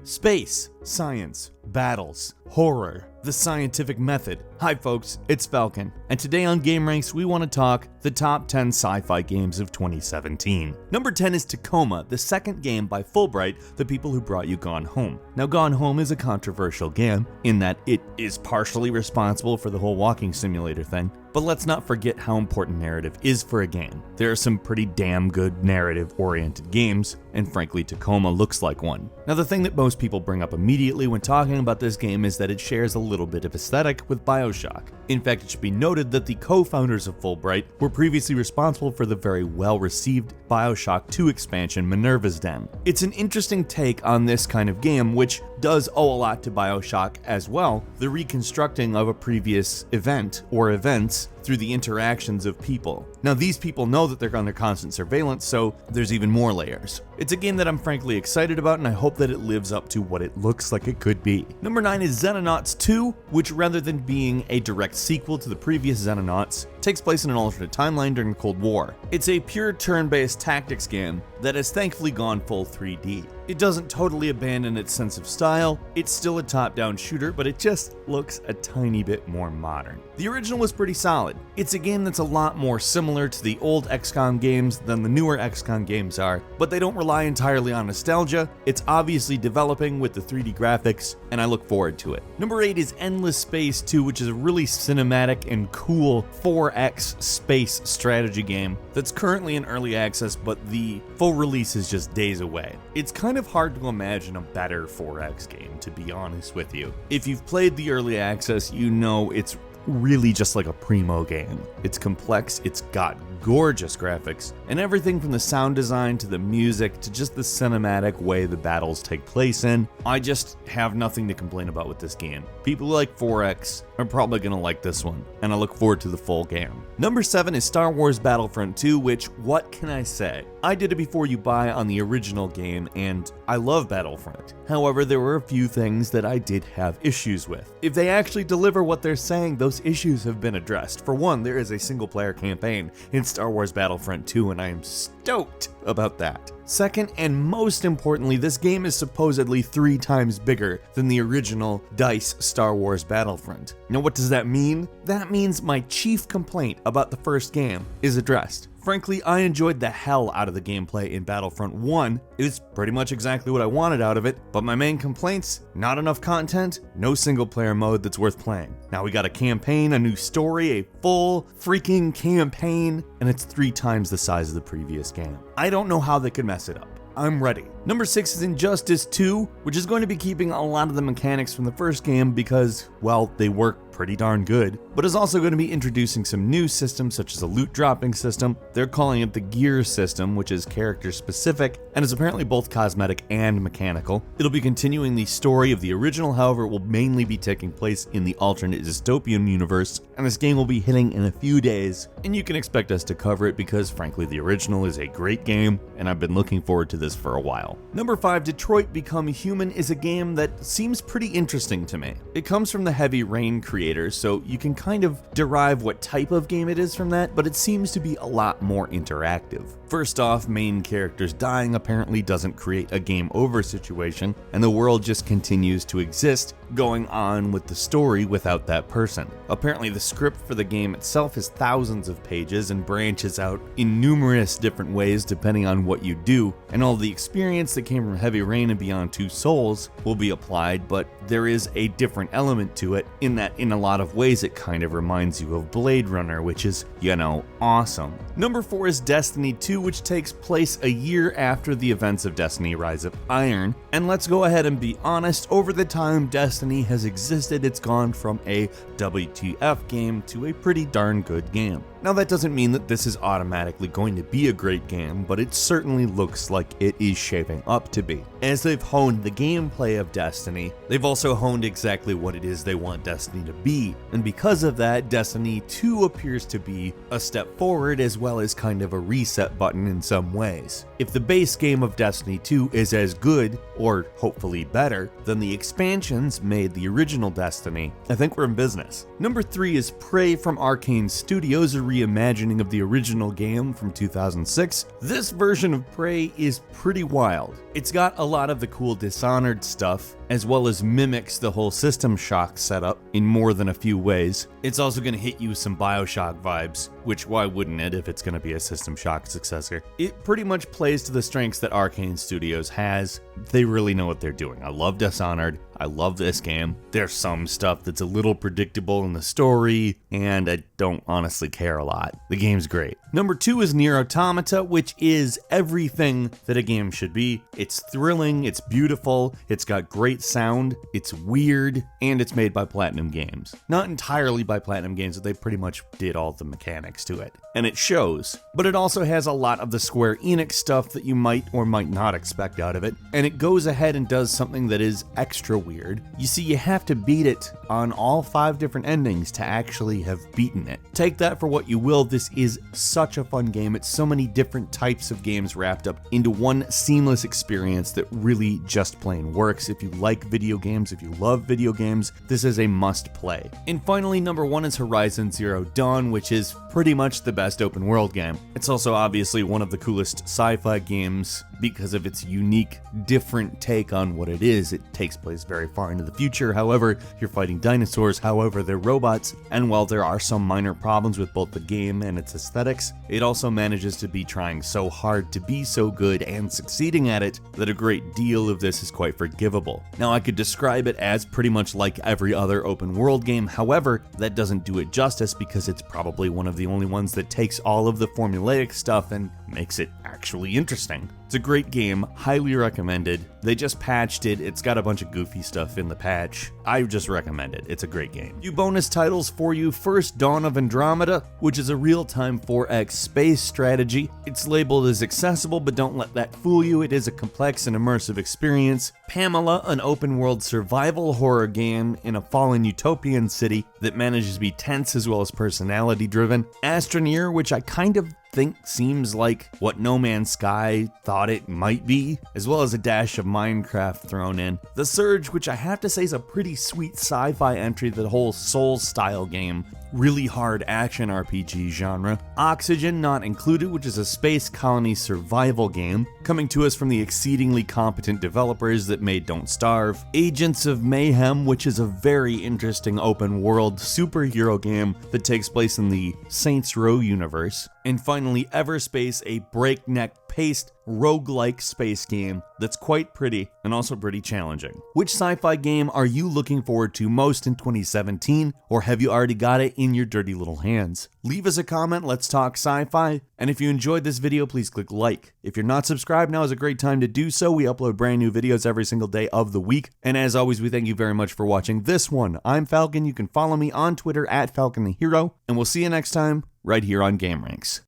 Space, science, battles, horror, the scientific method. Hi folks, it's Falcon, and today on Game Ranks we want to talk the top 10 sci-fi games of 2017. Number 10 is Tacoma, the second game by Fulbright, the people who brought you Gone Home. Now Gone Home is a controversial game in that it is partially responsible for the whole walking simulator thing, but let's not forget how important narrative is for a game. There are some pretty damn good narrative-oriented games, and frankly Tacoma looks like one. Now the thing that most people bring up immediately when talking about this game is that it shares a little bit of aesthetic with BioShock. In fact, it should be noted that the co-founders of Fulbright were previously responsible for the very well-received BioShock 2 expansion Minerva's Den. It's an interesting take on this kind of game, which does owe a lot to BioShock as well, the reconstructing of a previous event or events through the interactions of people. Now these people know that they're under constant surveillance, so there's even more layers. It's a game that I'm frankly excited about, and I hope that it lives up to what it looks like it could be. Number 9 is Xenonauts 2, which rather than being a direct sequel to the previous Xenonauts, takes place in an alternate timeline during the Cold War. It's a pure turn-based tactics game that has thankfully gone full 3D. It doesn't totally abandon its sense of style, it's still a top-down shooter, but it just looks a tiny bit more modern. The original was pretty solid. It's a game that's a lot more similar to the old XCOM games than the newer XCOM games are, but they don't rely entirely on nostalgia. It's obviously developing with the 3D graphics, and I look forward to it. Number 8 is Endless Space 2, which is a really cinematic and cool 4X space strategy game that's currently in early access, but the full release is just days away. It's kind of hard to imagine a better 4X game, to be honest with you. If you've played the early access, you know it's really just like a primo game. It's complex, it's got gorgeous graphics, and everything from the sound design to the music to just the cinematic way the battles take place in. I just have nothing to complain about with this game. People who like 4X are probably gonna like this one, and I look forward to the full game. Number 7 is Star Wars Battlefront 2, which, what can I say? I did it before you buy on the original game, and I love Battlefront. However, there were a few things that I did have issues with. If they actually deliver what they're saying, those issues have been addressed. For one, there is a single-player campaign in Star Wars Battlefront 2, and I am stoked about that. Second, and most importantly, this game is supposedly 3 times bigger than the original DICE Star Wars Battlefront. Now what does that mean? That means my chief complaint about the first game is addressed. Frankly, I enjoyed the hell out of the gameplay in Battlefront 1. It was pretty much exactly what I wanted out of it, but my main complaints, not enough content, no single player mode that's worth playing. Now we got a campaign, a new story, a full freaking campaign, and it's 3 times the size of the previous game. I don't know how they could mess it up. I'm ready. Number 6 is Injustice 2, which is going to be keeping a lot of the mechanics from the first game because, well, they work pretty darn good, but is also going to be introducing some new systems such as a loot dropping system. They're calling it the gear system, which is character specific and is apparently both cosmetic and mechanical. It'll be continuing the story of the original, however it will mainly be taking place in the alternate dystopian universe, and this game will be hitting in a few days, and you can expect us to cover it because frankly the original is a great game and I've been looking forward to this for a while. Number 5, Detroit Become Human is a game that seems pretty interesting to me. It comes from the Heavy Rain creators, so you can kind of derive what type of game it is from that, but it seems to be a lot more interactive. First off, main characters dying apparently doesn't create a game over situation, and the world just continues to exist, going on with the story without that person. Apparently the script for the game itself is thousands of pages and branches out in numerous different ways depending on what you do, and all the experience that came from Heavy Rain and Beyond Two Souls will be applied, but there is a different element to it in that in a lot of ways it kind of reminds you of Blade Runner, which is, you know, awesome. Number 4 is Destiny 2, which takes place a year after the events of Destiny Rise of Iron, and let's go ahead and be honest, over the time Destiny has existed, it's gone from a WTF game to a pretty darn good game. Now that doesn't mean that this is automatically going to be a great game, but it certainly looks like it is shaping up to be. As they've honed the gameplay of Destiny, they've also honed exactly what it is they want Destiny to be, and because of that, Destiny 2 appears to be a step forward as well as kind of a reset button in some ways. If the base game of Destiny 2 is as good, or hopefully better, than the expansions made the original Destiny, I think we're in business. Number 3 is Prey from Arcane Studios, a reimagining of the original game from 2006, this version of Prey is pretty wild. It's got a lot of the cool Dishonored stuff, as well as mimics the whole System Shock setup in more than a few ways. It's also going to hit you with some BioShock vibes, which why wouldn't it if it's going to be a System Shock successor? It pretty much plays to the strengths that Arcane Studios has. They really know what they're doing. I love Dishonored. I love this game. There's some stuff that's a little predictable in the story, and I don't honestly care a lot. The game's great. Number 2 is NieR Automata, which is everything that a game should be. It's thrilling, it's beautiful, it's got great sound, it's weird, and it's made by Platinum Games. Not entirely by Platinum Games, but they pretty much did all the mechanics to it. And it shows. But it also has a lot of the Square Enix stuff that you might or might not expect out of it, and it goes ahead and does something that is extra weird. You see, you have to beat it on all 5 different endings to actually have beaten it. Take that for what you will. This is such a fun game. It's so many different types of games wrapped up into one seamless experience that really just plain works. If you like video games, if you love video games, this is a must play. And finally, number 1 is Horizon Zero Dawn, which is pretty much the best open world game. It's also obviously one of the coolest sci-fi games because of its unique, different take on what it is. It takes place very far into the future. However, you're fighting dinosaurs. However, they're robots. And while there are some minor problems with both the game and its aesthetics, it also manages to be trying so hard to be so good and succeeding at it that a great deal of this is quite forgivable. Now, I could describe it as pretty much like every other open world game. However, that doesn't do it justice because it's probably one of the only ones that takes all of the formulaic stuff and makes it actually interesting. It's a great game, highly recommended. They just patched it. It's got a bunch of goofy stuff in the patch. I just recommend it. It's a great game. Few bonus titles for you. First, Dawn of Andromeda, which is a real-time 4X space strategy. It's labeled as accessible, but don't let that fool you. It is a complex and immersive experience. PAMELA, an open-world survival horror game in a fallen utopian city that manages to be tense as well as personality-driven. NieR, which I kind of think seems like what No Man's Sky thought it might be, as well as a dash of Minecraft thrown in. The Surge, which I have to say is a pretty sweet sci-fi entry to the whole Souls-style game. Really hard action RPG genre. Oxygen Not Included, which is a space colony survival game, coming to us from the exceedingly competent developers that made Don't Starve. Agents of Mayhem, which is a very interesting open world superhero game that takes place in the Saints Row universe. And finally, Everspace, a breakneck-paced roguelike space game that's quite pretty and also pretty challenging. Which sci-fi game are you looking forward to most in 2017, or have you already got it in your dirty little hands? Leave us a comment, let's talk sci-fi, and if you enjoyed this video, please click like. If you're not subscribed, now is a great time to do so. We upload brand new videos every single day of the week, and as always, we thank you very much for watching this one. I'm Falcon. You can follow me on Twitter at FalconTheHero, and we'll see you next time right here on GameRanks.